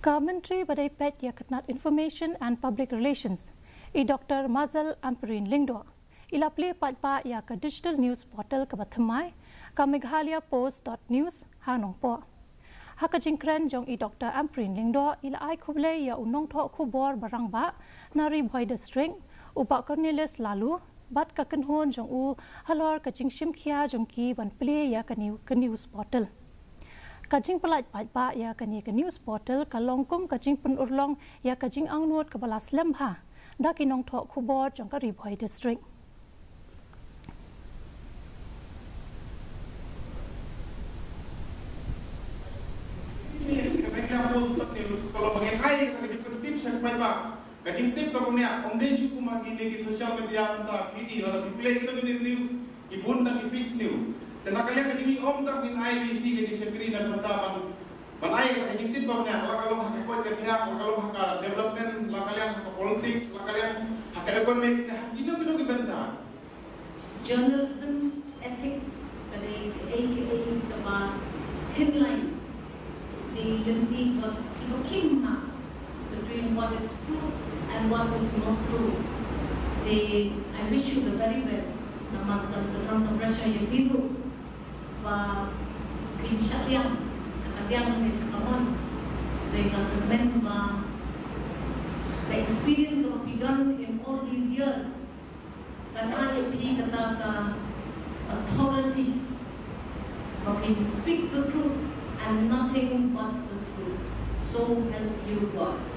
Myntri badai pet ya Tnat Information and Public Relations. Dr. Mazal Amperin Lingdo. Ila Plie patpa ya ke digital news portal ke Bathamai, ke Meghalayapost.News hanong po. Haka jingkren jong Dr. Amperin Lingdo ila ai kuble ya unong thok kubor barang ba nari boy district upa Cornelis lalu bat ka kenhon jong u halor ka jingshim khia jong ki ban Plie ya ke news portal. Kajing pelaj patpa ya kani ke news portal kalongkum kajing penurlong ya kajing angnut ke balas lembha da kinong thok khubor jong ka ribhoi district. Meghalayapost.News kalau mengenai kajing tip sampai pak kajing tip kalau punya omdesi kumagi di sosial media mentah PD atau Plie itu di news ibun dan fix news. Dan kalian kajing om tak min I&Pr kajing sekri dan mentah banai kajing tip bawanya kalau hak ekor kerja kalau hak development kalian hak politics kalian hak ekonomi ini kita bentah. Journalism ethics aka the thin line the Myntri was king between what is true and what is not true. I wish you the very best. Namaskar sedang pressure yang biru và kinh sát yang người sẽ cảm ơn về các comment và the experience of we done in all these years that I&Pr kata authority of speak the truth and nothing but the truth. So help you God.